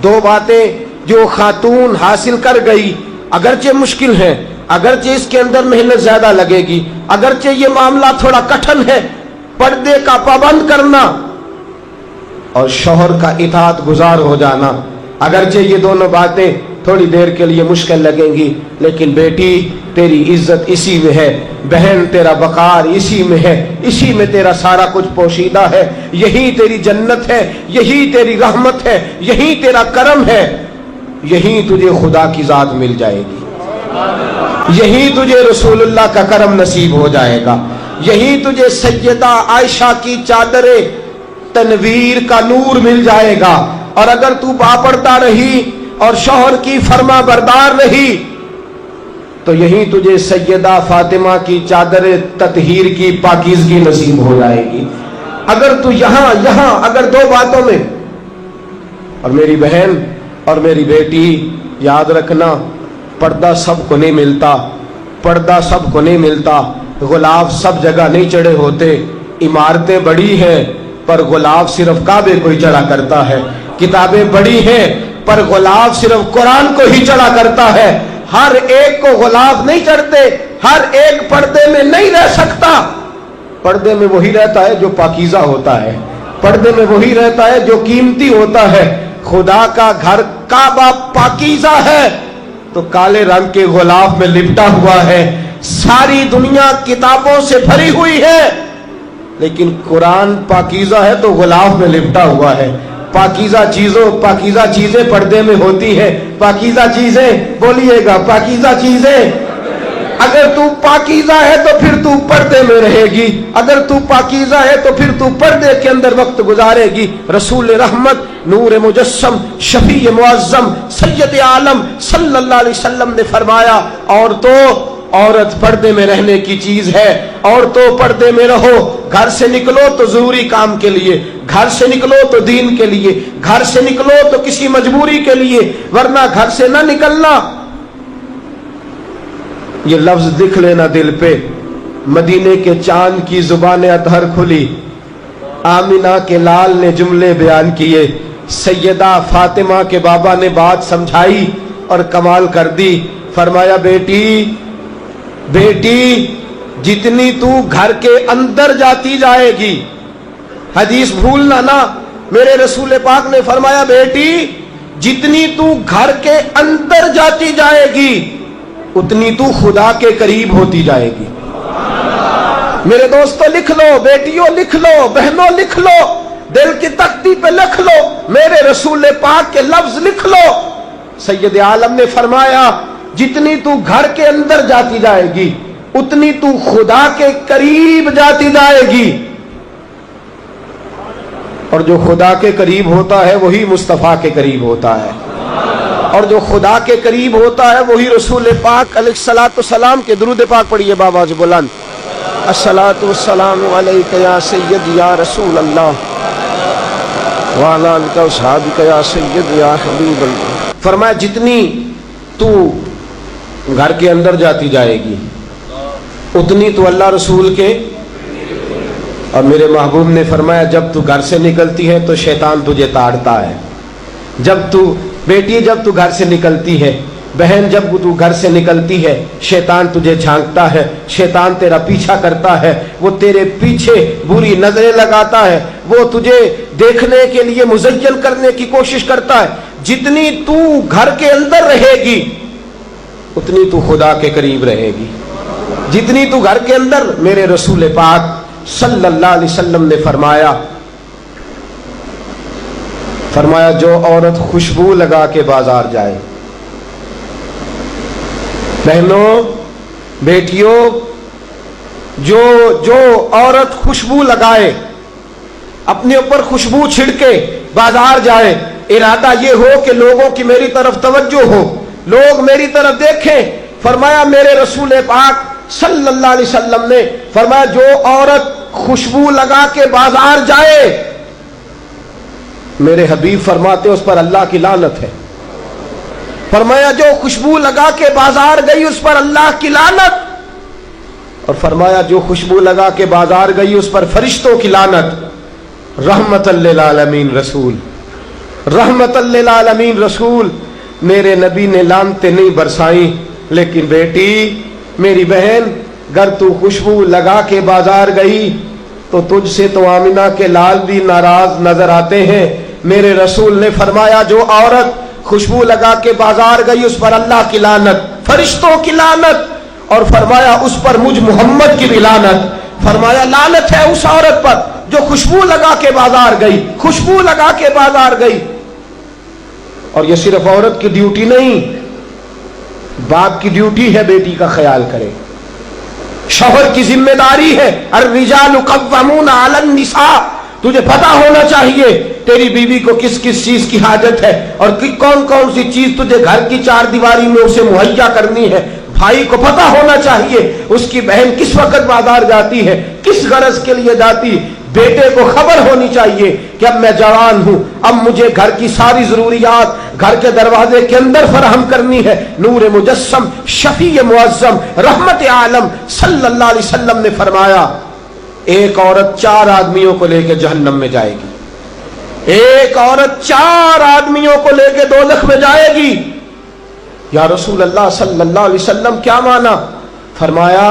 دو باتیں جو خاتون حاصل کر گئی، اگرچہ مشکل ہے، اگرچہ اس کے اندر محنت زیادہ لگے گی، اگرچہ یہ معاملہ تھوڑا کٹھن ہے، پردے کا پابند کرنا اور شوہر کا اطاعت گزار ہو جانا، اگرچہ یہ دونوں باتیں تھوڑی دیر کے لیے مشکل لگیں گی، لیکن بیٹی تیری عزت اسی میں ہے، بہن تیرا وقار اسی میں ہے، اسی میں تیرا سارا کچھ پوشیدہ ہے، یہی تیری جنت ہے، یہی تیری رحمت ہے، یہی تیرا کرم ہے، یہی تجھے خدا کی ذات مل جائے گی، یہی تجھے رسول اللہ کا کرم نصیب ہو جائے گا، یہی تجھے سیدہ عائشہ کی چادر تنویر کا نور مل جائے گا۔ اور اگر تو باپردہ رہی اور شوہر کی فرما بردار رہی تو یہی تجھے سیدہ فاطمہ کی چادر تطہیر کی پاکیزگی نصیب ہو جائے گی۔ اگر تو یہاں اگر دو باتوں میں، اور میری بہن اور میری بیٹی یاد رکھنا، پردہ سب کو نہیں ملتا، پردہ سب کو نہیں ملتا، غلاف سب جگہ نہیں چڑھے ہوتے، عمارتیں بڑی ہیں پر غلاف صرف کعبے کو ہی چڑھا کرتا ہے، کتابیں بڑی ہیں پر غلاف صرف قرآن کو ہی چڑھا کرتا ہے، ہر ایک کو غلاف نہیں چڑھتے، ہر ایک پردے میں نہیں رہ سکتا، پردے میں وہی رہتا ہے جو پاکیزہ ہوتا ہے، پردے میں وہی رہتا ہے جو قیمتی ہوتا ہے۔ خدا کا گھر کعبہ پاکیزہ ہے تو کالے رنگ کے غلاف میں لپٹا ہوا ہے، ساری دنیا کتابوں سے بھری ہوئی ہے لیکن قرآن پاکیزہ ہے تو غلاف میں لپٹا ہوا ہے۔ پاکیزہ چیزیں پردے میں ہوتی ہیں، پاکیزہ چیزیں بولیے گا، پاکیزہ چیزیں، اگر تو پاکیزہ ہے تو پھر تو پردے میں رہے گی، اگر تو پاکیزہ ہے تو پھر تو پردے کے اندر وقت گزارے گی۔ رسول رحمت، نور مجسم، شفیع معظم، سید عالم صلی اللہ علیہ وسلم نے فرمایا، عورت پردے میں رہنے کی چیز ہے، عورتوں پردے میں رہو، گھر سے نکلو تو ضروری کام کے لیے، گھر سے نکلو تو دین کے لیے، گھر سے نکلو تو کسی مجبوری کے لیے، ورنہ گھر سے نہ نکلنا۔ یہ لفظ دکھ لینا دل پہ، مدینے کے چاند کی زبان اطہر کھلی، آمینہ کے لال نے جملے بیان کیے، سیدہ فاطمہ کے بابا نے بات سمجھائی اور کمال کر دی، فرمایا بیٹی جتنی تو گھر کے اندر جاتی جائے گی، حدیث بھولنا نا، میرے رسول پاک نے فرمایا بیٹی جتنی تو گھر کے اندر جاتی جائے گی اتنی تو خدا کے قریب ہوتی جائے گی۔ میرے دوستو لکھ لو، بیٹیوں لکھ لو، بہنوں لکھ لو، دل کی تختی پہ لکھ لو، میرے رسول پاک کے لفظ لکھ لو۔ سید عالم نے فرمایا جتنی تو گھر کے اندر جاتی جائے گی اتنی تو خدا کے قریب جاتی جائے گی، اور جو خدا کے قریب ہوتا ہے وہی مصطفیٰ کے قریب ہوتا ہے، اور جو خدا کے قریب ہوتا ہے وہی رسول پاک علیہ الصلوۃ والسلام کے درود پاک پڑھیے بابا سے بلند، الصلوۃ والسلام علیک یا سید یا رسول اللہ وعلی آلک وصحبک یا سید یا حبیب اللہ۔ فرمایا جتنی تو گھر کے اندر جاتی جائے گی اتنی تو اللہ رسول کے، اور میرے محبوب نے فرمایا جب تو گھر سے نکلتی ہے تو شیطان تجھے تاڑتا ہے، بیٹی جب تو گھر سے نکلتی ہے، بہن جب تو گھر سے نکلتی ہے شیطان تجھے جھانکتا ہے، شیطان تیرا پیچھا کرتا ہے، وہ تیرے پیچھے بری نظریں لگاتا ہے، وہ تجھے دیکھنے کے لیے مزین کرنے کی کوشش کرتا ہے۔ جتنی تو گھر کے اندر رہے گی اتنی تو خدا کے قریب رہے گی، جتنی تو گھر کے اندر، میرے رسول پاک صلی اللہ علیہ وسلم نے فرمایا جو عورت خوشبو لگا کے بازار جائے، بہنوں بیٹیوں، جو عورت خوشبو لگائے، اپنے اوپر خوشبو چھڑکے بازار جائے، ارادہ یہ ہو کہ لوگوں کی میری طرف توجہ ہو، لوگ میری طرف دیکھیں، فرمایا میرے رسول پاک صلی اللہ علیہ وسلم نے فرمایا جو عورت خوشبو لگا کے بازار جائے، میرے حبیب فرماتے اس پر اللہ کی لعنت ہے۔ فرمایا جو خوشبو لگا کے بازار گئی اس پر اللہ کی لعنت، اور فرمایا جو خوشبو لگا کے بازار گئی اس پر فرشتوں کی لعنت۔ رحمت للعالمین رسول रहमतल लिल आलमीन रसूल, मेरे नबी ने लानते नहीं बरसाई, लेकिन बेटी मेरी बहन, अगर तू खुशबू लगा के बाजार गई तो तुझसे तो आमिना के लाल भी नाराज नजर आते हैं। मेरे रसूल ने फरमाया जो औरत खुशबू लगा के बाजार गई उस पर अल्लाह की लानत, फरिश्तों की लानत, और फरमाया उस पर मुझ मोहम्मद की भी लानत। फरमाया लानत है उस औरत पर जो खुशबू लगा के बाजार गई, खुशबू लगा के बाजार गई। और ये सिर्फ औरत की ड्यूटी नहीं, बाप की ड्यूटी है बेटी का ख्याल करे, शौहर की जिम्मेदारी है। अर्रिजालु कव्वामूना अलन निसा, तुझे पता होना चाहिए तेरी बीवी को किस किस चीज की हाजत है और कौन कौन सी चीज तुझे घर की चार दीवारी में उसे मुहैया करनी है। भाई को पता होना चाहिए उसकी बहन किस वक्त बाजार जाती है, किस गरज के लिए जाती। बेटे को खबर होनी चाहिए कि अब मैं जवान हूं, अब मुझे घर की सारी जरूरियात घर के दरवाजे के अंदर फराहम करनी है। नूर मुजस्सम शफी मुअज्जम रहमत आलम सल्लल्लाहु अलैहि वसल्लम ने फरमाया एक औरत 4 आदमियों को लेकर जहन्नम में जाएगी, एक औरत 4 आदमियों को लेकर दोज़ख में जाएगी। या रसूल अल्लाह सल्लल्लाहु अलैहि वसल्लम क्या माना? फरमाया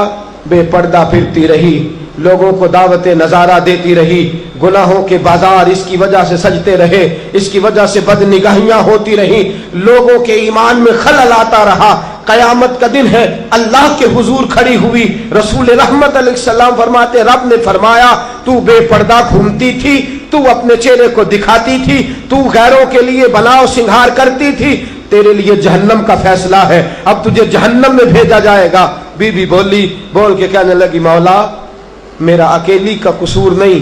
बेपर्दा फिरती रही, लोगों को दावत नजारा देती रही, गुनाहों के बाजार इसकी वजह से सजते रहे, इसकी वजह से बदनिगाहियां होती रही, लोगों के ईमान में खलल आता रहा। कयामत का दिन है, अल्लाह के हुजूर खड़ी हुई, रसूल रहमत अलैहिस्सलाम फरमाते रब ने फरमाया तू बेपर्दा घूमती थी, तू अपने चेहरे को दिखाती थी, तू गैरों के लिए बनाव सिंगार करती थी, तेरे लिए जहन्नम का फैसला है, अब तुझे जहन्नम में भेजा जाएगा। बीबी बोली, बोल के कहने लगी मौला मेरा अकेली का कसूर नहीं,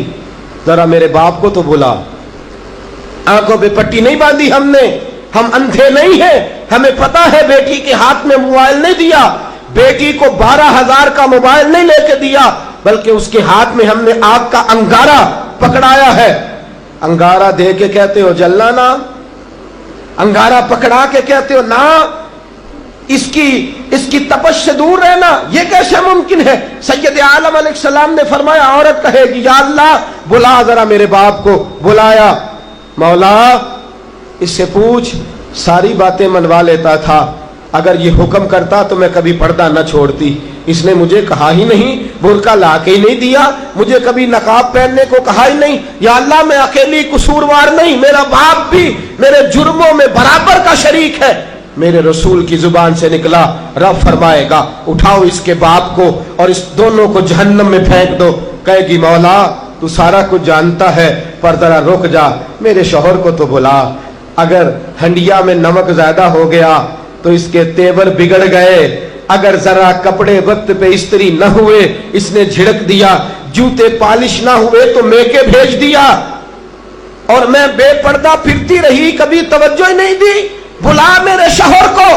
जरा मेरे बाप को तो बुला। आंखों पे पट्टी नहीं बांधी हमने, हम अंधे नहीं हैं, हमें पता है बेटी के हाथ में मोबाइल नहीं दिया, बेटी को 12,000 का मोबाइल नहीं लेके दिया, बल्कि उसके हाथ में हमने आग का अंगारा पकड़ाया है। अंगारा दे के कहते हो जलना ना, अंगारा पकड़ा के कहते हो ना इसकी तपश से दूर रहना, ये कैसे मुमकिन है? सैयद आलम अलैहिस्सलाम ने फरमाया औरत कहेगी या अल्लाह बुला जरा मेरे बाप को। बुलाया, मौला इससे पूछ, सारी बातें मनवा लेता था, अगर ये हुक्म करता तो मैं कभी पर्दा न छोड़ती, इसने मुझे कहा ही नहीं, बुर्का ला के ही नहीं दिया, मुझे कभी नकाब पहनने को कहा ही नहीं। या अल्लाह मैं अकेली कसूरवार नहीं, मेरा बाप भी मेरे जुर्मों में बराबर का शरीक है। मेरे रसूल की जुबान से निकला, रब फरमाएगा उठाओ इसके बाप को और इस दोनों को जहन्नम में फेंक दो। कहेगी मौला तू सारा कुछ जानता है, पर जरा रुक जा, मेरे शौहर को तो बुला, अगर हंडिया में नमक ज्यादा हो गया तो इसके तेवर बिगड़ गए, अगर जरा कपड़े वक्त पे इस्त्री न हुए इसने झिड़क दिया, जूते पालिश ना हुए तो मेके भेज दिया, और मैं बेपर्दा फिरती रही, कभी तवज्जो ही नहीं दी। बुला मेरे शौहर को,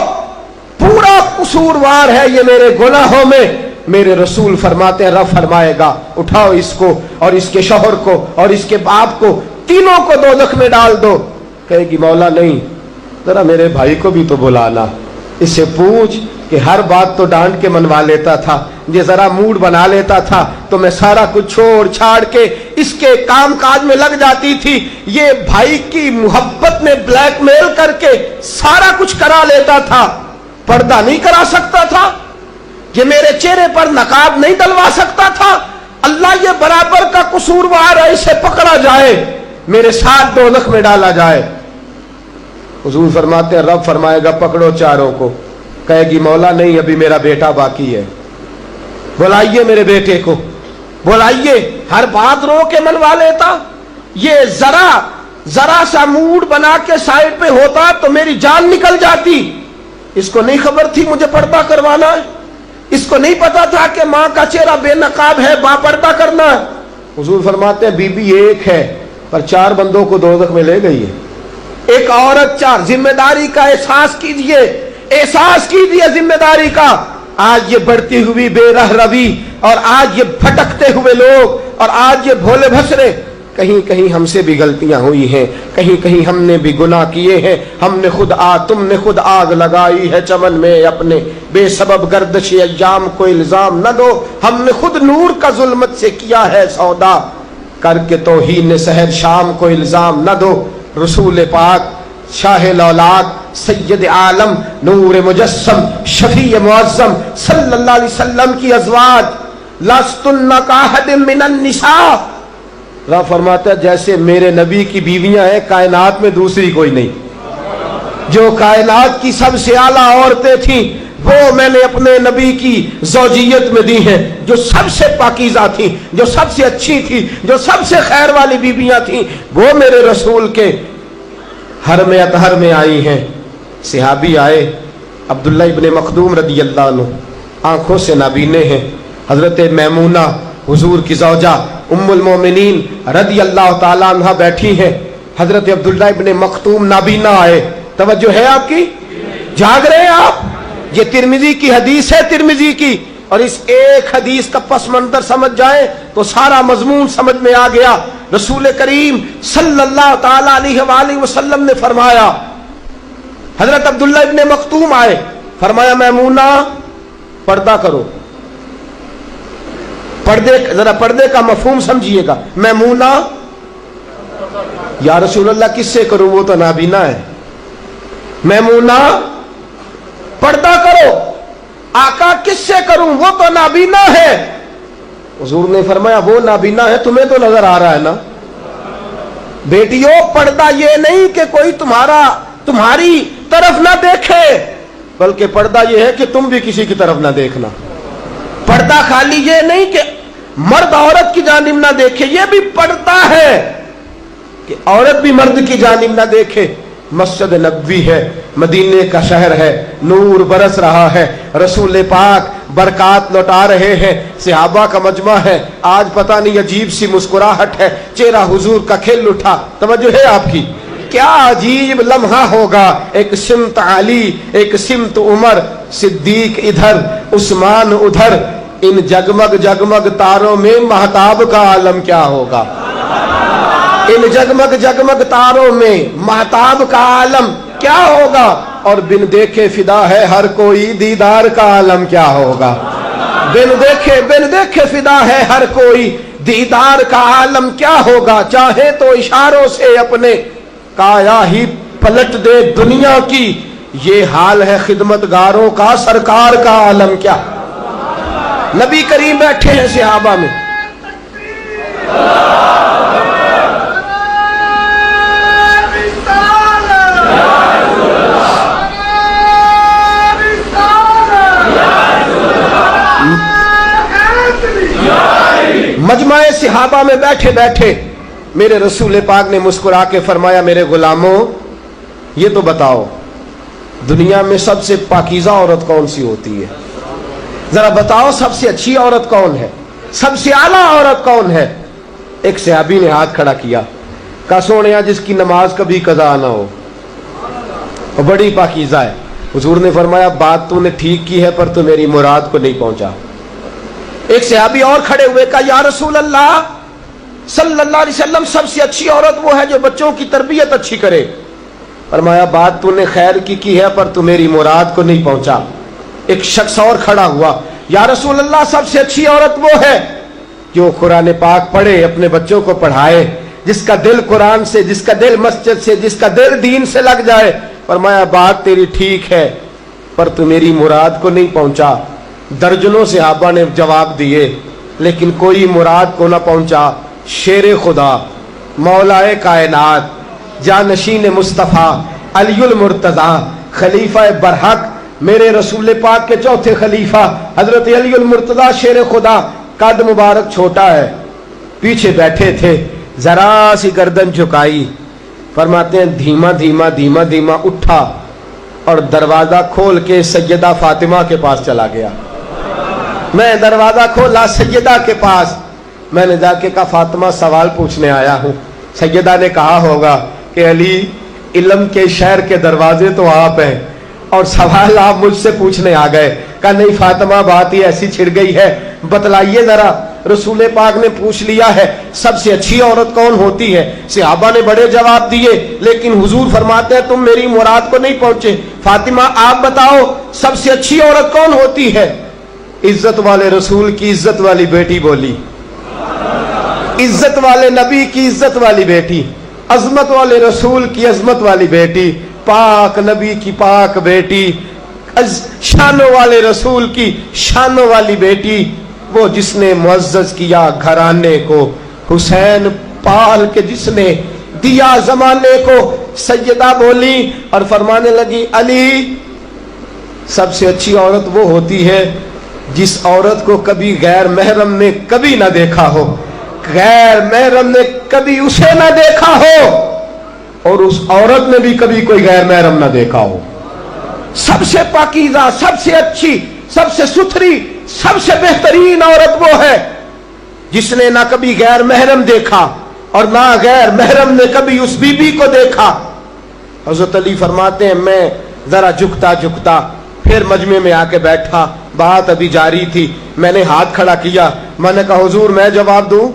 पूरा कसूरवार है ये मेरे गुनाहों में। मेरे रसूल फरमाते हैं रब फरमाएगा उठाओ इसको और इसके शौहर को और इसके बाप को, तीनों को दोज़ख में डाल दो। कहेगी मौला नहीं, जरा मेरे भाई को भी तो बुलाना, इससे पूछ कि हर बात तो डांट के मनवा लेता था, ये जरा मूड बना लेता था तो मैं सारा कुछ छोड़ छाड़ के इसके काम काज में लग जाती थी, ये भाई की मोहब्बत में ब्लैकमेल करके सारा कुछ करा लेता था, पर्दा नहीं करा सकता था, ये मेरे चेहरे पर नकाब नहीं डलवा सकता था। अल्लाह ये बराबर का कसूरवार है, इसे पकड़ा जाए, मेरे साथ दोज़ख में डाला जाए। हुजूर फरमाते हैं रब फरमाएगा पकड़ो चारों को। कहेगी मौला नहीं, अभी मेरा बेटा बाकी है, बुलाइए मेरे बेटे को, बुलाइए। हर बात रो के मनवा लेता, ये जरा सा मूड बना के साइड पे होता तो मेरी जान निकल जाती। इसको नहीं खबर थी मुझे पर्दा करवाना है, इसको नहीं पता था कि माँ का चेहरा बेनकाब है, बापर्दा करना है। हुजूर फरमाते हैं बीबी एक है पर 4 बंदों को दोज़ख में ले गई है, एक औरत 4। जिम्मेदारी का एहसास कीजिए, एहसास कीजिए जिम्मेदारी का। आज ये बढ़ती हुई बेरह रवी और आज ये भटकते हुए लोग और आज ये भोले भसरे, कहीं कहीं हमसे भी गलतियां हुई हैं, कहीं कहीं हमने भी गुनाह किए हैं, तुमने खुद आग लगाई है चमन में अपने, बेसबब गर्दश अय्याम को इल्जाम न दो, हमने खुद नूर का जुल्मत से किया है सौदा, करके तौहीन सहर शाम को इल्जाम न दो। रसूल पाक शाह लौलाद सैयद आलम नूर मुजस्सम शफी मुअज्जम सल्लल्लाहु अलैहि वसल्लम की अज़वाज लस्तुन्ना काहदिम मिनन निसा। रा फरमाता है जैसे मेरे नबी की बीवियां हैं कायनात में दूसरी कोई नहीं। जो कायनात की सबसे आला औरतें थीं वो मैंने अपने नबी की ज़ौजियत में दी हैं, जो सबसे पाकीज़ा थी, जो सबसे अच्छी थी, जो सबसे खैर वाली बीबियां थी, वो मेरे रसूल के हर में अतहर में आई हैं। सहाबी आए, अब्दुल्ला इब्ने मखदूम रदी अल्लाह अन्हु, आंखों से नाबीने हैं। हजरत मैमूना हुजूर की ज़ौजा उम्मुल मोमिनीन रदी अल्लाह ताला अन्हा बैठी हैं। हजरत अब्दुल्ला इब्ने मखदूम नाबीना आए। तवज्जो है आपकी? जाग रहे हैं आप? ये तिरमिजी की हदीस है, तिरमिजी की, और इस एक हदीस का पस मंजर समझ जाए तो सारा मजमून समझ में आ गया। रसूल करीम सल्लल्लाहु ताला अलैहि वसल्लम ने फरमाया, हजरत अब्दुल्ला इब्ने मखतूम आए, फरमाया मैमूना पर्दा करो। पर्दे, जरा पर्दे का मफहूम समझिएगा। मैमूना, या रसूल अल्लाह किससे करूं, वो तो नाबीना है। मैमूना पर्दा करो। आका किससे करूं, वो तो नाबीना है। हुजूर ने फरमाया वो नाबीना है, तुम्हें तो नजर आ रहा है ना। बेटियों पर्दा ये नहीं कि कोई तुम्हारी तरफ ना देखे, बल्कि पर्दा ये है कि तुम भी किसी की तरफ ना देखना। पर्दा खाली ये नहीं कि मर्द औरत की जानिब ना देखे, ये भी पर्दा है कि औरत भी मर्द की जानिब ना देखे। मस्जिद नबवी है, मदीने का शहर है, नूर बरस रहा है, रसूल पाक बरकात लौटा रहे हैं, सहाबा का मजमा है। आज पता नहीं अजीब सी मुस्कुराहट है, चेहरा हुजूर का खिल उठा। तवज्जो है आपकी? क्या अजीब लम्हा होगा। एक सिमत अली, एक सिमत उमर, सिद्दीक इधर, उस्मान उधर, इन जगमग जगमग तारों में महताब का आलम क्या होगा। इन जगमग जगमग तारों में महताब का आलम क्या होगा। और बिन देखे फिदा है हर कोई, दीदार का आलम क्या होगा। बिन देखे फिदा है हर कोई, दीदार का आलम क्या होगा। चाहे तो इशारों से अपने काया ही पलट दे दुनिया की, ये हाल है खिदमतगारों का, सरकार का आलम क्या। नबी करीम बैठे हैं सहाबा में, मजमाए सहाबा में बैठे बैठे मेरे रसूल पाक ने मुस्कुरा के फरमाया, मेरे गुलामों ये तो बताओ दुनिया में सबसे पाकीज़ा औरत कौन सी होती है। जरा बताओ सबसे अच्छी औरत कौन है, सबसे आला औरत कौन है। एक सहाबी ने हाथ खड़ा किया, कहा सोनिया जिसकी नमाज कभी कज़ा ना हो, और बड़ी पाकीज़ा है। हुजूर ने फरमाया बात तूने ठीक की है, पर तू मेरी मुराद को नहीं पहुंचा। एक सहाबी और खड़े हुए, कहा या रसूल अल्लाह सल्लल्लाहु अलैहि वसल्लम सबसे अच्छी औरत वो है जो बच्चों की तरबियत अच्छी करे। फरमाया बात तूने खैर की है, पर तू मेरी मुराद को नहीं पहुंचा। एक शख्स और खड़ा हुआ, या रसूल अल्लाह सबसे अच्छी औरत वो है जो कुरान पाक पढ़े, अपने बच्चों को पढ़ाए, जिसका दिल कुरान से, जिसका दिल मस्जिद से, जिसका दिल दीन से लग जाए। फरमाया बात तेरी ठीक है, पर तू मेरी मुराद को नहीं पहुंचा। दर्जनों सहाबा ने जवाब दिए, लेकिन कोई मुराद को ना पहुंचा। शेर खुदा, मौलाए कायनात, जानशीन मुस्तफ़ा, अलीउल मुर्तज़ा, खलीफा बरहक, मेरे रसूल पाक के चौथे खलीफा हजरत अलीउल मुर्तज़ा शेर खुदा। कद मुबारक छोटा है, पीछे बैठे थे, जरा सी गर्दन झुकाई। फरमाते हैं धीमा धीमा धीमा धीमा उठा और दरवाजा खोल के सैयदा फातिमा के पास चला गया। मैं दरवाजा खोला सैयदा के पास, मैंने जाके कहा फातिमा सवाल पूछने आया हूँ। सैयदा ने कहा होगा कि अली इल्म के शहर के दरवाजे तो आप हैं और सवाल आप मुझसे पूछने आ गए। कहा नहीं फातिमा बात ही ऐसी छिड़ गई है, बतलाइए जरा। रसूल पाक ने पूछ लिया है सबसे अच्छी औरत कौन होती है। सहाबा ने बड़े जवाब दिए, लेकिन हुजूर फरमाते हैं तुम मेरी मुराद को नहीं पहुंचे। फातिमा आप बताओ सबसे अच्छी औरत कौन होती है। इज्जत वाले रसूल की इज्जत वाली बेटी बोली, इज्जत वाले नबी की इज्जत वाली बेटी। अजमत वाले रसूल की अजमत वाली बेटी, पाक नबी की पाक बेटी, शानों वाले रसूल की शानों वाली बेटी, वो जिसने मुअज्जज किया घराने को, हुसैन पाल के जिसने दिया जमाने को। सैयदा बोली और फरमाने लगी, अली, सबसे अच्छी औरत वो होती है जिस औरत को कभी गैर महरम ने कभी ना देखा हो, गैर महरम ने कभी उसे ना देखा हो और उस औरत ने भी कभी कोई गैर महरम ना देखा हो। सबसे पाकीज़ा, सबसे अच्छी, सबसे सुथरी, सबसे बेहतरीन औरत वो है जिसने ना कभी गैर महरम देखा और ना गैर महरम ने कभी उस बीबी को देखा। हज़रत अली फरमाते हैं, मैं जरा झुकता झुकता फिर मजमे में आके बैठा, बात अभी जारी थी, मैंने हाथ खड़ा किया, मैंने कहा, हुजूर मैं जवाब दूं?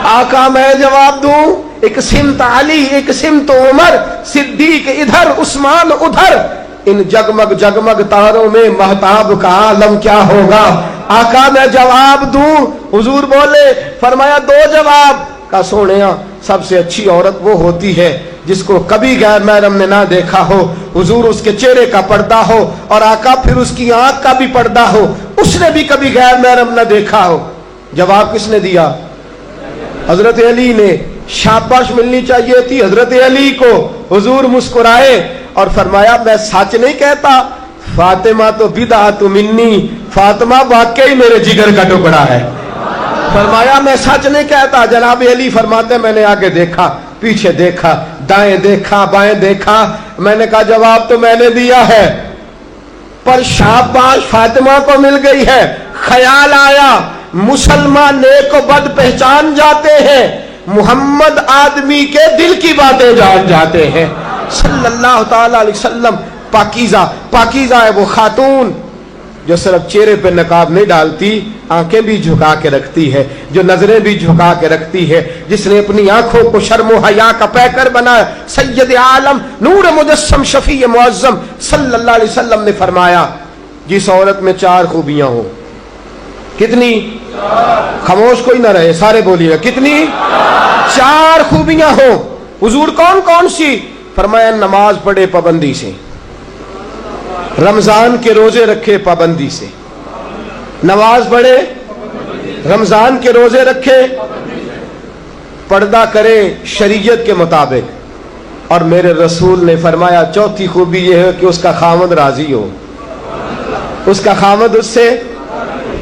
आका मैं जवाब दूं? एक सिमत अली, एक सिमत उमर, सिद्दीक इधर, उस्मान उधर, इन जगमग जगमग तारों में महताब का आलम क्या होगा? आका मैं जवाब दूं? हुजूर बोले, फरमाया दो जवाब। का सोनिया, सबसे अच्छी औरत वो होती है जिसको कभी गैर महरम ने ना देखा हो, हुजूर उसके चेहरे का पर्दा हो, और आका फिर उसकी आंख का भी पर्दा हो, उसने भी कभी गैर महरम ना देखा हो। जवाब किसने दिया? हजरत अली ने। शाबाश मिलनी चाहिए थी हजरत अली को। हुजूर मुस्कुराए और फरमाया, मैं सच नहीं कहता, फातिमा तो बिदअतु मिन्नी, फातिमा वाकई मेरे जिगर का टुकड़ा है। फरमाया, मैं सच नहीं कहता। जनाब अली फरमाते, मैंने आगे देखा, पीछे देखा, दाएं देखा, बाएं देखा, मैंने कहा जवाब तो मैंने दिया है, पर शाबाश फातिमा को मिल गई है। ख्याल आया, मुसलमान नेक बद पहचान जाते हैं, मुहम्मद आदमी के दिल की बातें जान जाते हैं। सल्लल्लाहु ताला अलैहि वसल्लम पाकीज़ा, पाकीज़ा है वो खातून जो सिर्फ चेहरे पे नकाब नहीं डालती, आंखें भी झुका के रखती है, जो नजरें भी झुका के रखती है, जिसने अपनी आंखों को शर्म हया का पैकर बनाया। सैयद आलम नूर मुजस्सम शफी मुअज्जम सल्लल्लाहु अलैहि वसल्लम ने फरमाया, जिस औरत में चार खूबियां हो। कितनी? खामोश कोई ना रहे, सारे बोलिएगा, कितनी? चार खूबियां हो। हुजूर कौन कौन सी? फरमाया, नमाज पढ़े पाबंदी से, रमजान के रोजे रखे पाबंदी से, नमाज पढ़े, रमजान के रोजे रखे, पर्दा करे शरीयत के मुताबिक, और मेरे रसूल ने फरमाया चौथी खूबी यह है कि उसका खामद राजी हो, उसका खामद उससे।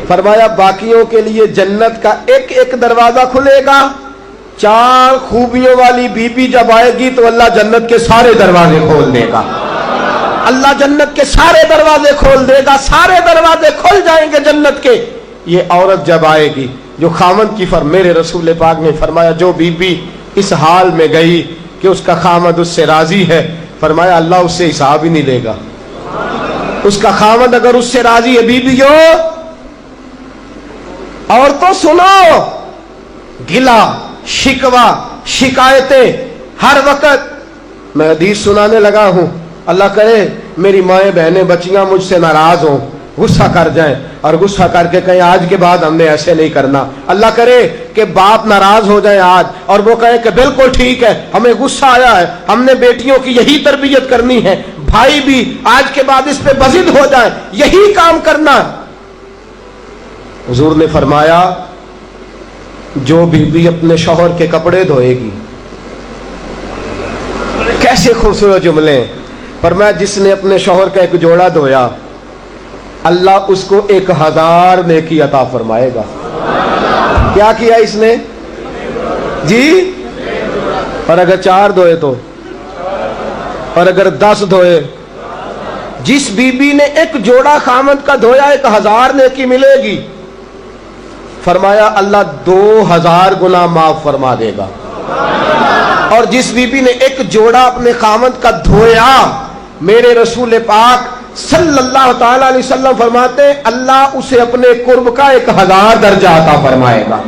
फरमाया बाकियों के लिए जन्नत का एक एक दरवाजा खुलेगा, चार खूबियों वाली बीबी जब आएगी तो अल्लाह जन्नत के सारे दरवाजे खोल देगा, अल्लाह जन्नत के सारे दरवाजे खोल देगा, सारे दरवाजे खुल जाएंगे जन्नत के। ये औरत जब आएगी जो खामद की मेरे रसूल पाक ने फरमाया, जो बीबी इस हाल में गई कि उसका खामद उससे राजी है, फरमाया अल्लाह उससे हिसाब ही नहीं लेगा। उसका खामद अगर उससे राजी है, बीबियों और तो सुनो, गिला शिकवा शिकायतें हर वक्त। मैं हदीस सुनाने लगा हूं, अल्लाह करे मेरी माएँ बहनें बच्चियां मुझसे नाराज हों, गुस्सा कर जाएं और गुस्सा करके कहें आज के बाद हमने ऐसे नहीं करना। अल्लाह करे कि बाप नाराज हो जाए आज और वो कहे कि बिल्कुल ठीक है, हमें गुस्सा आया है, हमने बेटियों की यही तरबियत करनी है, भाई भी आज के बाद इस पे बजिद हो जाए, यही काम करना। हुजूर ने फरमाया, जो बीवी अपने शौहर के कपड़े धोएगी, कैसे खूबसूरत जुमले। फरमाया जिसने अपने शौहर का एक जोड़ा धोया, अल्लाह उसको 1000 नेकी अता फरमाएगा। क्या किया इसने जी? और अगर 4 धोए तो, और अगर 10 धोए, जिस बीबी ने एक जोड़ा खामद का धोया 1000 नेकी मिलेगी। फरमाया अल्लाह 2000 गुना माफ फरमा देगा। और जिस बीबी ने एक जोड़ा अपने खामद का धोया, मेरे रसूल पाक सल्लल्लाहु ताला अलैहि वसल्लम फरमाते अल्लाह उसे अपने कुर्ब का 1000 दर्जा अता फरमाएगा।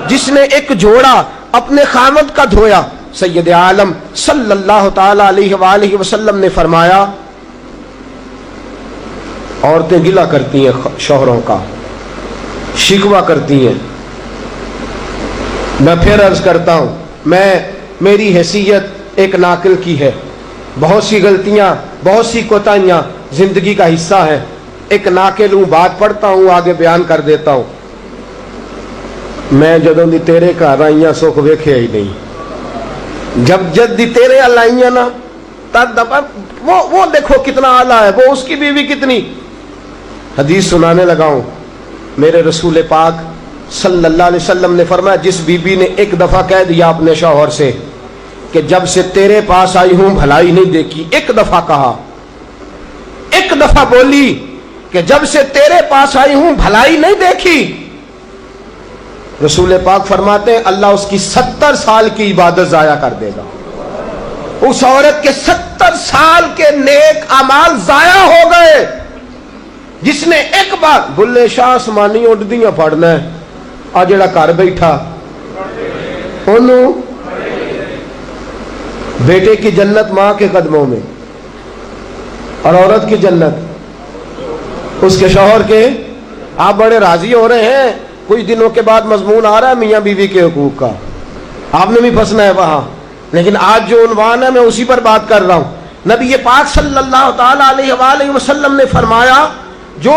जिसने एक जोड़ा अपने खामद का धोया, सैयद आलम सल्लल्लाहु ताला अलैहि वसल्लम ने फरमाया, औरतें गिला करती हैं शौहरों का, शिकवा करती हैं। मैं फिर अर्ज करता हूं, میری حیثیت ایک ناقل کی ہے، بہت سی غلطیاں، بہت سی کوتاہیاں زندگی کا حصہ ہیں، ایک ناقل ہوں، بات پڑھتا ہوں، آگے بیان کر دیتا ہوں۔ میں جدوں دی تیرے گھر آئیاں سکھ ویکھیا ہی نہیں، جب جد دی تیرے ال آئیاں نا تب وہ دیکھو کتنا اعلیٰ ہے، وہ اس کی بیوی کتنی۔ حدیث سنانے لگا ہوں، میرے رسول پاک صلی اللہ علیہ وسلم نے فرمایا جس بی بی نے ایک دفعہ کہہ دیا اپنے شوہر سے کہ جب سے تیرے پاس آئی ہوں بھلائی نہیں دیکھی، ایک دفعہ کہا، ایک دفعہ بولی کہ جب سے تیرے پاس آئی ہوں بھلائی نہیں دیکھی، رسول پاک فرماتے ہیں اللہ اس کی 70 سال کی عبادت ضائع کر دے گا۔ اس عورت کے 70 سال کے نیک اعمال ضائع ہو گئے، جس نے ایک بار بلے شاہ آسمانی اڈدیاں پڑھنا ہے، آ جڑا گھر بیٹھا انہوں بیٹے کی جنت ماں کے قدموں میں، اور عورت کی جنت اس کے شوہر کے۔ آپ بڑے راضی ہو رہے ہیں، کچھ دنوں کے بعد مضمون آ رہا ہے میاں بیوی کے حقوق کا، آپ نے بھی پھنسنا ہے وہاں، لیکن آج جو عنوان ہے میں اسی پر بات کر رہا ہوں۔ نبی پاک صلی اللہ تعالی علیہ وآلہ وسلم نے فرمایا جو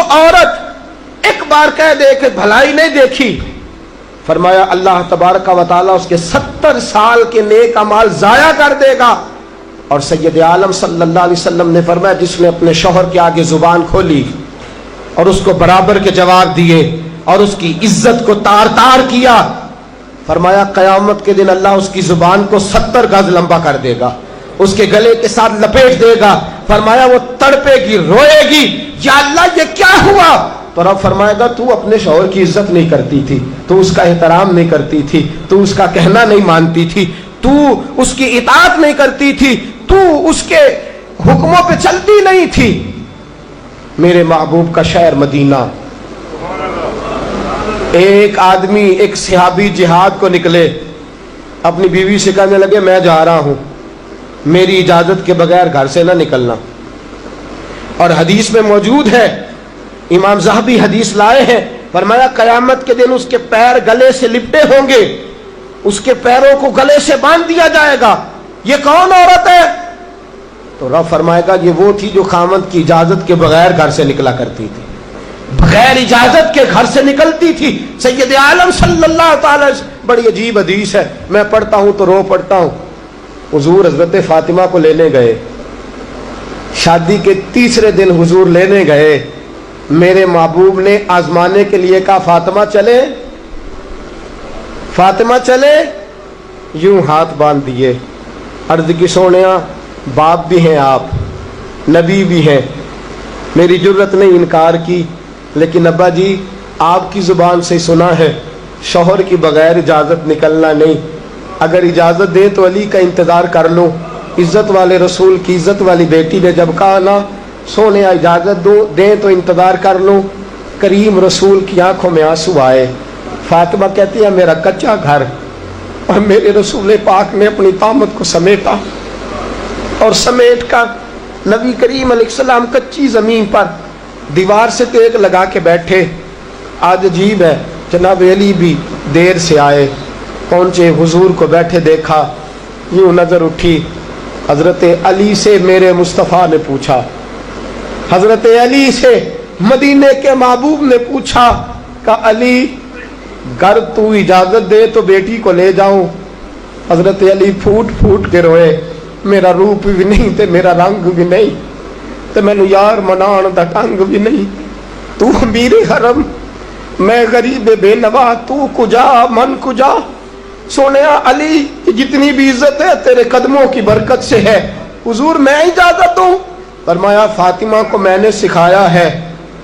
عورت ایک بار کہہ دے کہ بھلائی نہیں دیکھی، فرمایا اللہ تبارک و تعالی اس کے 70 سال کے نیک اعمال ضائع کر دے گا۔ اور سید عالم صلی اللہ علیہ وسلم نے فرمایا جس نے اپنے شوہر کے آگے زبان کھولی اور اس کو برابر کے جواب دیے اور اس کی عزت کو تار تار کیا، فرمایا قیامت کے دن اللہ اس کی زبان کو 70 گز لمبا کر دے گا، اس کے گلے کے ساتھ لپیٹ دے گا، فرمایا وہ تڑپے گی، روئے گی، یا اللہ یہ کیا ہوا؟ تو رب فرمائے گا تو اپنے شوہر کی عزت نہیں کرتی تھی، تو اس کا احترام نہیں کرتی تھی، تو اس کا کہنا نہیں مانتی تھی، تو اس کی اطاعت نہیں کرتی تھی، تو اس کے حکموں پہ چلتی نہیں تھی۔ میرے محبوب کا شہر مدینہ، ایک آدمی، ایک صحابی جہاد کو نکلے، اپنی بیوی سے کہنے لگے میں جا رہا ہوں، میری اجازت کے بغیر گھر سے نہ نکلنا۔ اور حدیث میں موجود ہے، امام ذہبی حدیث لائے ہیں، فرمایا قیامت کے دن اس کے پیر گلے سے لپٹے ہوں گے، اس کے پیروں کو گلے سے باندھ دیا جائے گا، یہ کون عورت ہے؟ تو رب فرمائے گا یہ وہ تھی جو خامند کی اجازت کے بغیر گھر سے نکلا کرتی تھی، بغیر اجازت کے گھر سے نکلتی تھی۔ سید عالم صلی اللہ تعالی، بڑی عجیب حدیث ہے، میں پڑھتا ہوں تو رو پڑھتا ہوں۔ حضور حضرت فاطمہ کو لینے گئے، شادی کے تیسرے دن حضور لینے گئے، میرے محبوب نے آزمانے کے لیے کہا فاطمہ چلے، فاطمہ چلے، یوں ہاتھ باندھ دیے، عرض کی سونیا باپ بھی ہیں آپ، نبی بھی ہیں، میری جرت نہیں انکار کی، لیکن ابا جی آپ کی زبان سے سنا ہے شوہر کی بغیر اجازت نکلنا نہیں، اگر اجازت دیں تو علی کا انتظار کر لوں۔ عزت والے رسول کی عزت والی بیٹی نے جب کہا نا سونے اجازت دیں تو انتظار کر لوں، کریم رسول کی آنکھوں میں آنسو آئے۔ فاطمہ کہتی ہے میرا کچا گھر، اور میرے رسول پاک نے اپنی طامت کو سمیٹا، اور سمیٹ کر نبی کریم علیہ السلام کچی زمین پر دیوار سے ٹیک لگا کے بیٹھے۔ آج عجیب ہے، جناب علی بھی دیر سے آئے، پہنچے، حضور کو بیٹھے دیکھا، یوں نظر اٹھی، حضرت علی سے میرے مصطفیٰ نے پوچھا، حضرت علی سے مدینے کے محبوب نے پوچھا کہ علی گر تو اجازت دے تو بیٹی کو لے جاؤں۔ حضرت علی پھوٹ پھوٹ کے روئے، میرا روپ بھی نہیں تے میرا رنگ بھی نہیں تے مینوں یار منان دا ٹنگ بھی نہیں، تو امیر حرم میں غریب بے نوا، تو کجا من کجا۔ سونیا علی جتنی بھی عزت ہے تیرے قدموں کی برکت سے ہے، حضور میں اجازت دوں؟ فرمایا فاطمہ کو میں نے سکھایا ہے،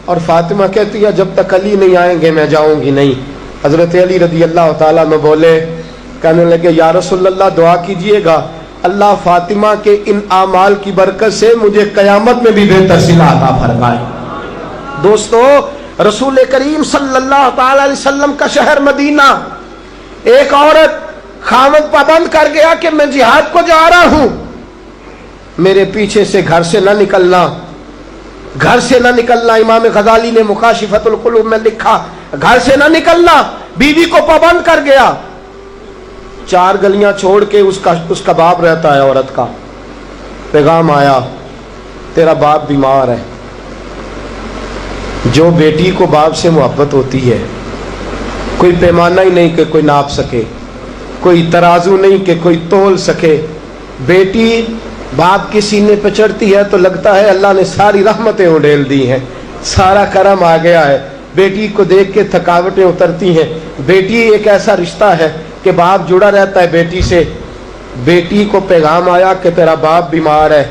اور فاطمہ کہتی ہے جب تک علی نہیں آئیں گے میں جاؤں گی نہیں۔ حضرت علی رضی اللہ تعالیٰ عنہ بولے، کہنے لگے یا رسول اللہ دعا کیجئے گا اللہ فاطمہ کے ان اعمال کی برکت سے مجھے قیامت میں بھی بہتر صلہ عطا فرمائے۔ دوستو، رسول کریم صلی اللہ تعالی علیہ وسلم کا شہر مدینہ، ایک عورت خامد پابند کر گیا کہ میں جہاد کو جا رہا ہوں، میرے پیچھے سے گھر سے نہ نکلنا، گھر سے نہ نکلنا۔ امام غزالی نے مکاشفۃ القلوب میں لکھا گھر سے نہ نکلنا، बीवी को पाबंद कर गया। 4 गलियां छोड़ के उसका बाप रहता है औरत का, पैगाम आया तेरा बाप बीमार है। जो बेटी को बाप से मोहब्बत होती है, कोई पैमाना ही नहीं कि कोई नाप सके, कोई तराजू नहीं कि कोई तोल सके। बेटी बाप के सीने पे चढ़ती है तो लगता है अल्लाह ने सारी रहमतें उड़ेल दी हैं, सारा करम आ गया है। बेटी को देख के थकावटें उतरती हैं। बेटी एक ऐसा रिश्ता है कि बाप जुड़ा रहता है बेटी से। बेटी को पैगाम आया कि तेरा बाप बीमार है।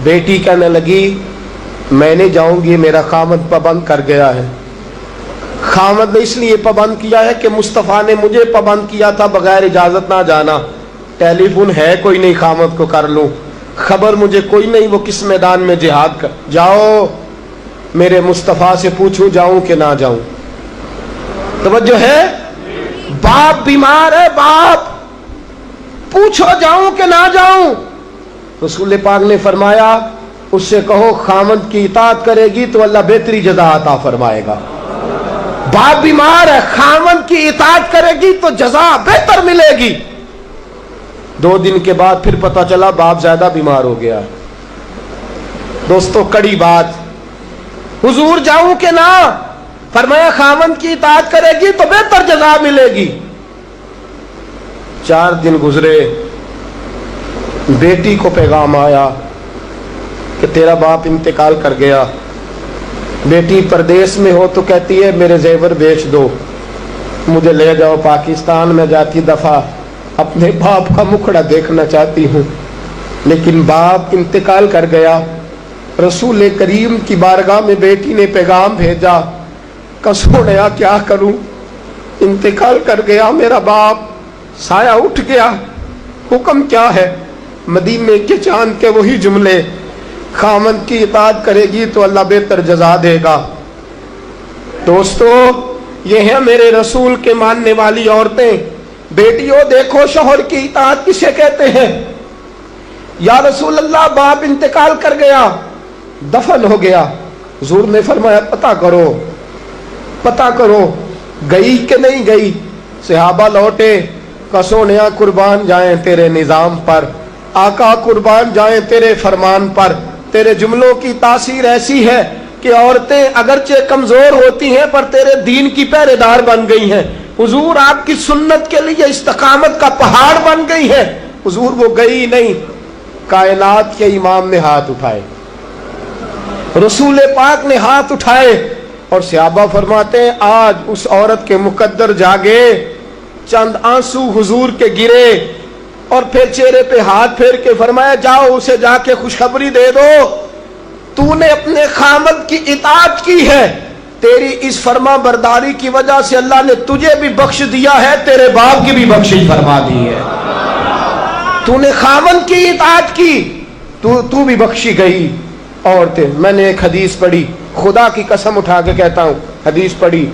बेटी कहने लगी मैं नहीं जाऊंगी, मेरा खामद पाबंद कर गया है। खामद ने इसलिए पाबंद किया है कि मुस्तफ़ा ने मुझे पाबंद किया था बगैर इजाजत ना जाना। टेलीफोन है कोई नहीं खामद को कर लूं, खबर मुझे कोई नहीं वो किस मैदान में जिहाद कर। जाओ मेरे मुस्तफ़ा से पूछो जाऊं कि ना जाऊं। तवज्जो है, बाप बीमार है, बाप पूछो जाऊं कि ना जाऊं। रसूल पाक ने फरमाया उससे कहो खामद की इताअत करेगी तो अल्लाह बेहतरी जज़ा अता फरमाएगा। बाप बीमार है, खामद की इताअत करेगी तो जज़ा बेहतर मिलेगी। 2 दिन के बाद फिर पता चला बाप ज्यादा बीमार हो गया। दोस्तों कड़ी बात, हुजूर जाऊं कि ना? फरमाया खामद की इताअत करेगी तो बेहतर जज़ा मिलेगी। 4 दिन गुजरे, बेटी को पैगाम आया कि तेरा बाप इंतकाल कर गया। बेटी परदेश में हो तो कहती है मेरे जेवर बेच दो, मुझे ले जाओ पाकिस्तान में, जाती दफा अपने बाप का मुखड़ा देखना चाहती हूँ। लेकिन बाप इंतकाल कर गया। रसूल करीम की बारगाह में बेटी ने पैगाम भेजा, कसोड़या क्या करूं, इंतकाल कर गया मेरा बाप, साया उठ गया, हुक्म क्या है? मदीने के चांद के वही जुमले, खामद की इताअत करेगी तो अल्लाह बेहतर जज़ा देगा। दोस्तों ये है मेरे रसूल के मानने वाली औरतें। बेटियों देखो शौहर की इताअत किसे कहते हैं। या रसूल अल्लाह बाप इंतकाल कर गया, दफन हो गया। हुजूर ने फरमाया पता करो गई कि नहीं गई। सहाबा लौटे, कसोनिया कुर्बान जाएं तेरे निजाम पर, आका कुर्बान जाएं तेरे फरमान पर। तेरे जुमलों की तासीर ऐसी है कि औरतें अगरचे कमजोर होती हैं पर तेरे दीन की पहरेदार बन गई हैं। हुजूर आपकी सुन्नत के लिए इस्तकामत का पहाड़ बन गई है। हुजूर वो गई नहीं, कायनात के इमाम ने हाथ उठाए, रसूल पाक ने हाथ उठाए और सहाबा फरमाते हैं आज उस औरत के मुकद्दर जागे। चंद आंसू हुजूर के गिरे और फिर चेहरे पे हाथ फेर के फरमाया जाओ उसे जाके खुशखबरी दे दो, तूने अपने खामद की इताअत की है, तेरी इस फरमा बरदारी की वजह से अल्लाह ने तुझे भी बख्श दिया है, तेरे बाप की भी बख्शिश फरमा दी है। तूने खामद की इताअत की, तू भी बख्शी गई। औरतें, मैंने एक हदीस पढ़ी, खुदा की कसम उठा के कहता हूँ, हदीस पढ़ी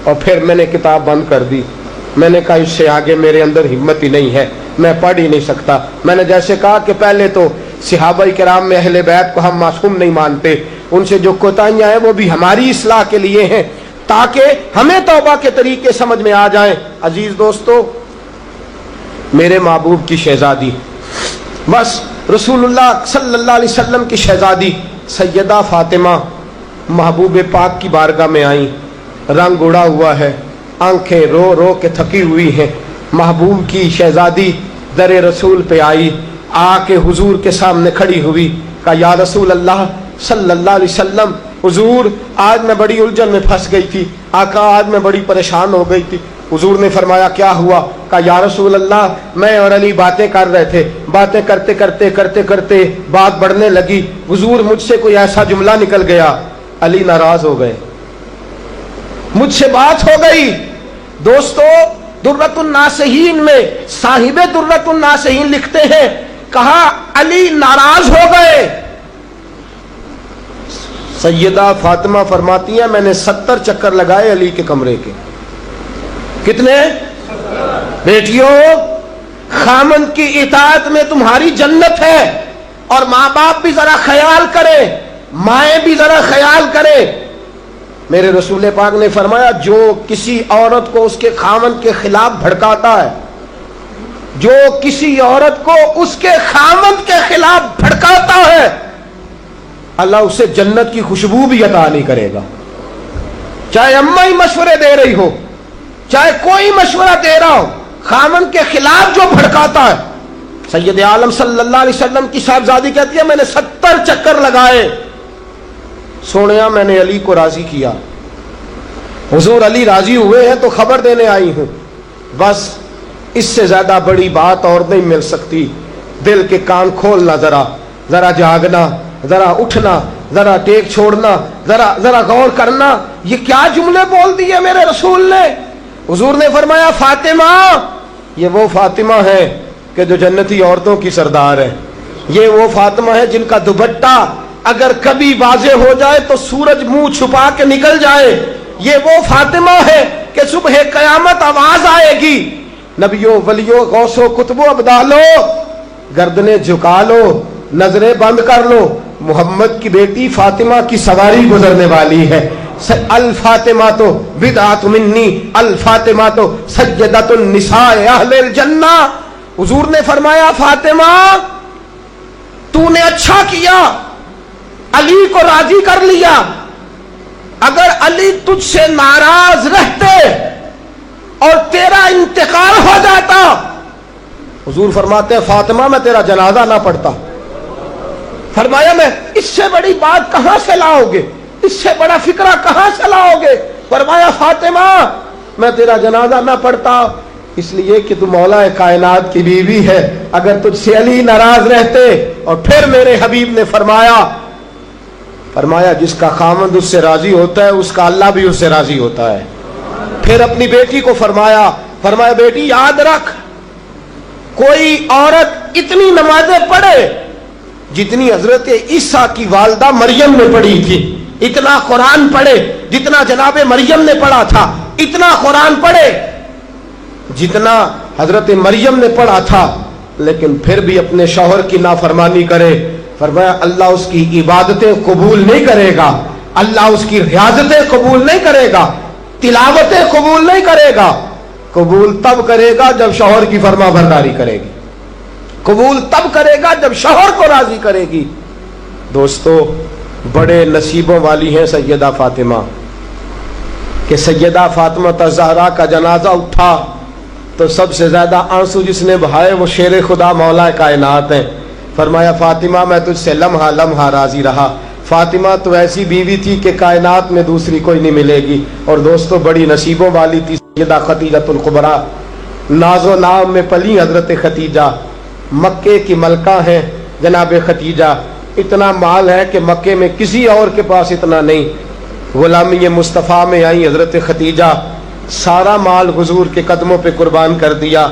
और फिर मैंने किताब बंद कर दी। मैंने कहा इससे आगे मेरे अंदर हिम्मत ही नहीं है, मैं पढ़ ही नहीं सकता। मैंने जैसे कहा कि पहले तो सहाबा किराम में अहले बैत को हम मासूम नहीं मानते, उनसे जो कोताहियां हैं वो भी हमारी इस्लाह के लिए हैं ताकि हमें तौबा के तरीके समझ में आ जाएं। अजीज दोस्तों, मेरे महबूब की शहजादी, बस रसूलुल्लाह सल्लल्लाहु अलैहि वसल्लम की शहजादी सैयदा फातिमा महबूब पाक की बारगाह में आई। रंग उड़ा हुआ है, आंखें रो रो के थकी हुई हैं। महबूब की शहजादी दरे रसूल पे आई, आके हुजूर के सामने खड़ी हुई, कहा या रसूल अल्लाह सल्लल्लाहु अलैहि वसल्लम, हुजूर आज मैं बड़ी उलझन में फंस गई थी, आका आज मैं बड़ी परेशान हो गई थी। हुजूर ने फरमाया क्या हुआ? कहा या रसूल अल्लाह मैं और अली बातें कर रहे थे, बातें करते करते करते करते बात बढ़ने लगी, हुजूर मुझसे कोई ऐसा जुमला निकल गया, अली नाराज हो गए, मुझसे बात हो गई। दोस्तों दुर्रतुन नासिहीन में साहिबे दुर्रतुन नासिहीन लिखते हैं, कहा अली नाराज हो गए। सैयदा फातिमा फरमाती है मैंने 70 चक्कर लगाए अली के कमरे के। कितने? बेटियों, खामन की इताअत में तुम्हारी जन्नत है। और माँ बाप भी जरा ख्याल करें, माएँ भी जरा ख्याल करें। میرے رسول پاک نے فرمایا جو کسی عورت کو اس کے خاوند کے خلاف بھڑکاتا ہے، جو کسی عورت کو اس کے خاوند کے خلاف بھڑکاتا ہے، اللہ اسے جنت کی خوشبو بھی عطا نہیں کرے گا. چاہے اماں ہی مشورے دے رہی ہو، چاہے کوئی مشورہ دے رہا ہو، خاوند کے خلاف جو بھڑکاتا ہے. سید عالم صلی اللہ علیہ وسلم کی صاحبزادی کہتی ہے میں نے 70 چکر لگائے، سونیا میں نے علی کو راضی کیا. حضور علی راضی ہوئے ہیں تو خبر دینے آئی ہوں، بس اس سے زیادہ بڑی بات اور نہیں مل سکتی. دل کے کان کھولنا، ذرا جاگنا، ذرا اٹھنا، ذرا ٹیک چھوڑنا، ذرا غور کرنا. یہ کیا جملے بول دیے میرے رسول نے. حضور نے فرمایا فاطمہ، یہ وہ فاطمہ ہے کہ جو جنتی عورتوں کی سردار ہے. یہ وہ فاطمہ ہے جن کا دوپٹہ اگر کبھی واضح ہو جائے تو سورج منہ چھپا کے نکل جائے. یہ وہ فاطمہ ہے کہ صبح قیامت آواز آئے گی، نبیوں ولیوں غوثوں کتبوں ابدالو گردنیں جھکا لو، نظریں بند کر لو، محمد کی بیٹی فاطمہ کی سواری گزرنے والی ہے. الفاطمہ تو بدعت منی، الفاطمہ تو سیدۃ النساء اہل الجنہ. حضور نے فرمایا فاطمہ تو نے اچھا کیا، علی کو راضی کر لیا. اگر علی تجھ سے ناراض رہتے اور تیرا انتقال ہو جاتا، حضور فرماتے ہیں فاطمہ میں تیرا جنازہ نہ پڑھتا. فرمایا میں اس سے بڑی بات کہاں سے لاؤ گے، اس سے بڑا فکرہ کہاں سے لاؤ گے. فرمایا فاطمہ میں تیرا جنازہ نہ پڑھتا اس لیے کہ تو مولا کائنات کی بیوی ہے. اگر تجھ سے علی ناراض رہتے. اور پھر میرے حبیب نے فرمایا جس کا خامند اس سے راضی ہوتا ہے اس کا اللہ بھی اس سے راضی ہوتا ہے. پھر اپنی بیٹی کو فرمایا بیٹی یاد رکھ، کوئی عورت اتنی نمازیں پڑھے جتنی حضرت عیسیٰ کی والدہ مریم نے پڑھی تھی، اتنا قرآن پڑھے جتنا جناب مریم نے پڑھا تھا، اتنا قرآن پڑھے جتنا حضرت مریم نے پڑھا تھا، لیکن پھر بھی اپنے شوہر کی نافرمانی کرے. فرمایا اللہ اس کی عبادتیں قبول نہیں کرے گا، اللہ اس کی ریاضتیں قبول نہیں کرے گا، تلاوتیں قبول نہیں کرے گا. قبول تب کرے گا جب شوہر کی فرما برداری کرے گی، قبول تب کرے گا جب شوہر کو راضی کرے گی. دوستو بڑے نصیبوں والی ہیں سیدہ فاطمہ کہ سیدہ فاطمہ الزہرا کا جنازہ اٹھا تو سب سے زیادہ آنسو جس نے بہائے وہ شیر خدا مولا کائنات ہیں. فرمایا فاطمہ میں تجھ سے لمحہ لمحہ راضی رہا. فاطمہ تو ایسی بیوی تھی کہ کائنات میں دوسری کوئی نہیں ملے گی. اور دوستو بڑی نصیبوں والی تھی سیدہ خدیجہ الکبریٰ. ناز و نام میں پلی حضرت خدیجہ، مکے کی ملکہ ہیں جناب خدیجہ. اتنا مال ہے کہ مکے میں کسی اور کے پاس اتنا نہیں. غلامی مصطفیٰ میں آئی حضرت خدیجہ، سارا مال حضور کے قدموں پہ قربان کر دیا.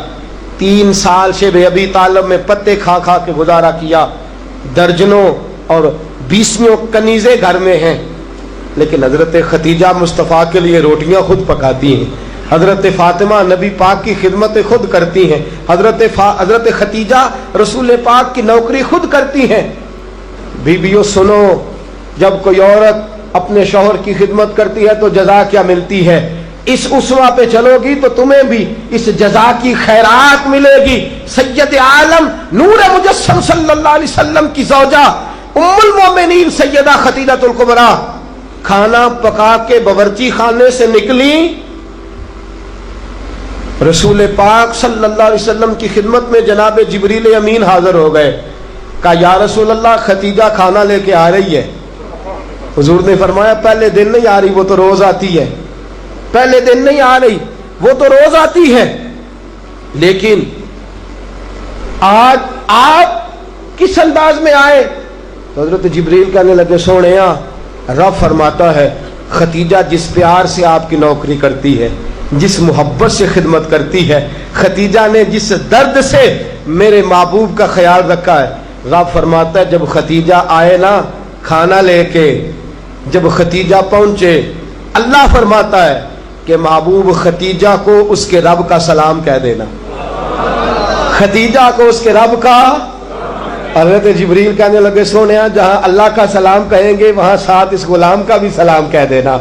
3 سال شیب ابی طالب میں پتے کھا کھا کے گزارا کیا. درجنوں اور 20 کنیزیں گھر میں ہیں، لیکن حضرت خدیجہ مصطفیٰ کے لیے روٹیاں خود پکاتی ہیں. حضرت فاطمہ نبی پاک کی خدمت خود کرتی ہیں. حضرت خدیجہ رسول پاک کی نوکری خود کرتی ہیں. بیویوں سنو، جب کوئی عورت اپنے شوہر کی خدمت کرتی ہے تو جزا کیا ملتی ہے. اس اسوہ پہ چلو گی تو تمہیں بھی اس جزا کی خیرات ملے گی. سید عالم نور مجسم صلی اللہ علیہ وسلم کی زوجہ ام المومنین سیدہ خدیجہ الکبریٰ کھانا پکا کے باورچی خانے سے نکلی، رسول پاک صلی اللہ علیہ وسلم کی خدمت میں جناب جبریل امین حاضر ہو گئے. کہا یا رسول اللہ خدیجہ کھانا لے کے آ رہی ہے. حضور نے فرمایا پہلے دن نہیں آ رہی، وہ تو روز آتی ہے. پہلے دن نہیں آ رہی، وہ تو روز آتی ہے، لیکن آج آپ کس انداز میں آئے؟ تو حضرت جبریل کہنے لگے سونیا رب فرماتا ہے خدیجہ جس پیار سے آپ کی نوکری کرتی ہے، جس محبت سے خدمت کرتی ہے، خدیجہ نے جس درد سے میرے محبوب کا خیال رکھا ہے، رب فرماتا ہے جب خدیجہ آئے نا کھانا لے کے، جب خدیجہ پہنچے، اللہ فرماتا ہے کہ محبوب خدیجہ کو اس کے رب کا سلام کہہ دینا. خدیجہ کو اس کے رب کا. حضرت جبریل کہنے لگے سونیا جہاں اللہ کا سلام کہیں گے وہاں ساتھ اس غلام کا بھی سلام کہہ دینا.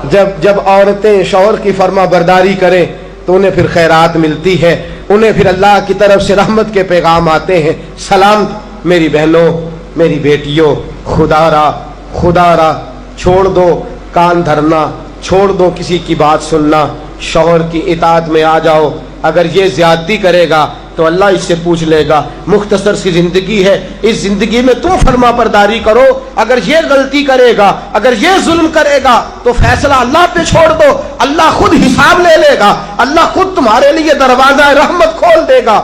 जब औरतें शौहर की फर्मा बरदारी करें तो उन्हें फिर खैरात मिलती है, उन्हें फिर अल्लाह की तरफ से रहमत के पैगाम आते हैं। सलाम मेरी बहनों, मेरी बेटियों, खुदारा छोड़ दो कान धरना, छोड़ दो किसी की बात सुनना, शौहर की इताअत में आ जाओ। अगर ये ज्यादती करेगा तो अल्लाह इससे पूछ लेगा। मुख्तसर सी जिंदगी है, इस जिंदगी में तुम फरमा बरदारी करो। अगर ये गलती करेगा, अगर ये जुल्म करेगा तो फैसला अल्लाह पे छोड़ दो, अल्लाह खुद हिसाब ले लेगा, अल्लाह खुद तुम्हारे लिए दरवाजा रहमत खोल देगा।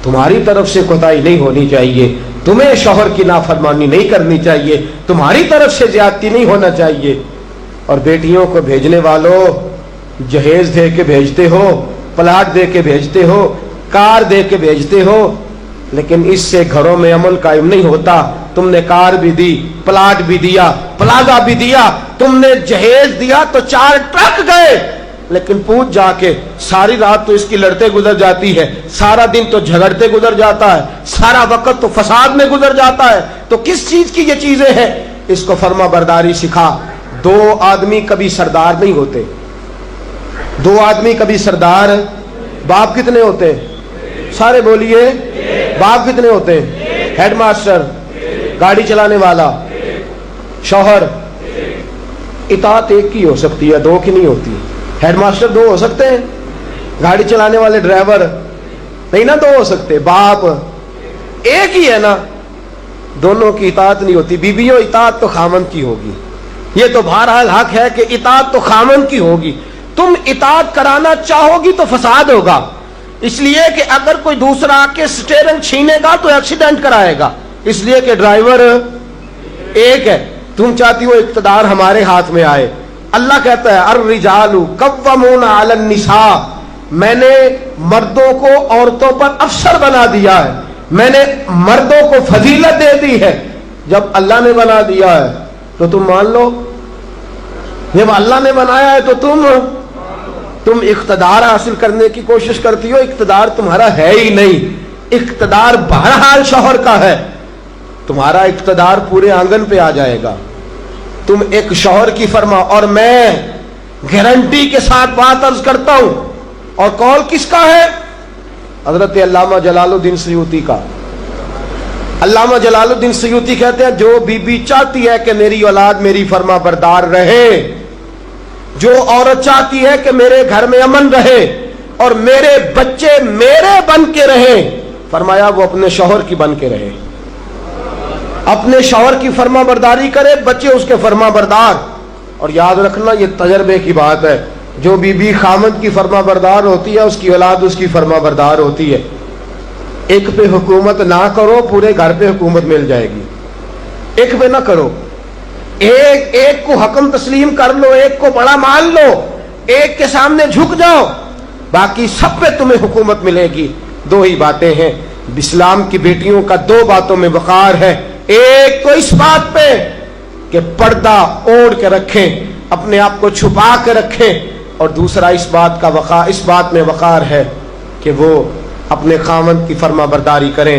तुम्हारी तरफ से कोताही नहीं होनी चाहिए, तुम्हें शौहर की नाफरमानी नहीं करनी चाहिए, तुम्हारी तरफ से ज्यादती नहीं होना चाहिए। और बेटियों को भेजने वालों, जहेज दे के भेजते हो, प्लाट दे के भेजते हो, कार दे के भेजते हो, लेकिन इससे घरों में अमल कायम नहीं होता। तुमने कार भी दी, प्लाट भी दिया, प्लाजा भी दिया, तुमने जहेज दिया तो 4 ट्रक गए, लेकिन पूछ जाके सारी रात तो इसकी लड़ते गुजर जाती है, सारा दिन तो झगड़ते गुजर जाता है, सारा वक्त तो फसाद में गुजर जाता है। तो किस चीज की ये चीजें हैं? इसको फर्मा बरदारी सिखा। 2 आदमी कभी सरदार नहीं होते, 2 आदमी कभी सरदार। बाप कितने होते हैं? सारे बोलिए, बाप कितने होते हैं? हेडमास्टर, गाड़ी चलाने वाला, शौहर। इताअत एक की हो सकती है, 2 की नहीं होती। हेडमास्टर 2 हो सकते हैं, गाड़ी चलाने वाले ड्राइवर नहीं ना 2 हो सकते। बाप एक ही है ना, दोनों की इताअत नहीं होती। बीबियों, इताअत तो खामन की होगी, ये तो बहरहाल हक है कि इताअत तो खामन की होगी। तुम इताअत कराना चाहोगी तो फसाद होगा, इसलिए कि अगर कोई दूसरा आके स्टीयरिंग छीनेगा तो एक्सीडेंट कराएगा, इसलिए कि ड्राइवर एक है। तुम चाहती हो इक्तदार हमारे हाथ में आए। अल्लाह कहता है अर्रिजालु कव्वमून अलन निसा, मैंने मर्दों को औरतों पर अफसर बना दिया है, मैंने मर्दों को फजीलत दे दी है। जब अल्लाह ने बना दिया है तो तुम मान लो, जब अल्लाह ने बनाया है तो तुम इख्तदार हासिल करने की कोशिश करती हो। इख्तदार तुम्हारा है ही नहीं, इख्तदार बहरहाल शौहर का है। तुम्हारा इख्तदार पूरे आंगन पे आ जाएगा। तुम एक शौहर की फरमा, और मैं गारंटी के साथ बात अर्ज करता हूं, और कौल किसका है? हजरत अल्लामा जलालुद्दीन सयूती का। अल्लामा जलालुद्दीन सयूती कहते हैं, जो बीबी चाहती है कि मेरी औलाद मेरी फर्मा बरदार रहे, जो औरत चाहती है कि मेरे घर में अमन रहे और मेरे बच्चे मेरे बन के रहे, फरमाया वो अपने शौहर की बन के रहे, अपने शौहर की फर्मा बरदारी करे, बच्चे उसके फर्मा बरदार। और याद रखना, ये तजर्बे की बात है, जो बीबी खामद की फर्मा बरदार होती है उसकी औलाद उसकी फर्मा बरदार होती है। एक पे हुकूमत ना करो, पूरे घर पे हुकूमत मिल जाएगी। एक पे ना करो, एक को हकम तस्लीम कर लो, एक को बड़ा मान लो, एक के सामने झुक जाओ, बाकी सब पे तुम्हें हुकूमत मिलेगी। 2 ही बातें हैं इस्लाम की बेटियों का, 2 बातों में वक़ार है। एक तो इस बात पे कि पर्दा ओढ़ के रखें, अपने आप को छुपा के रखें, और दूसरा इस बात में वक़ार है कि वो अपने खामद की फर्मा बरदारी करें।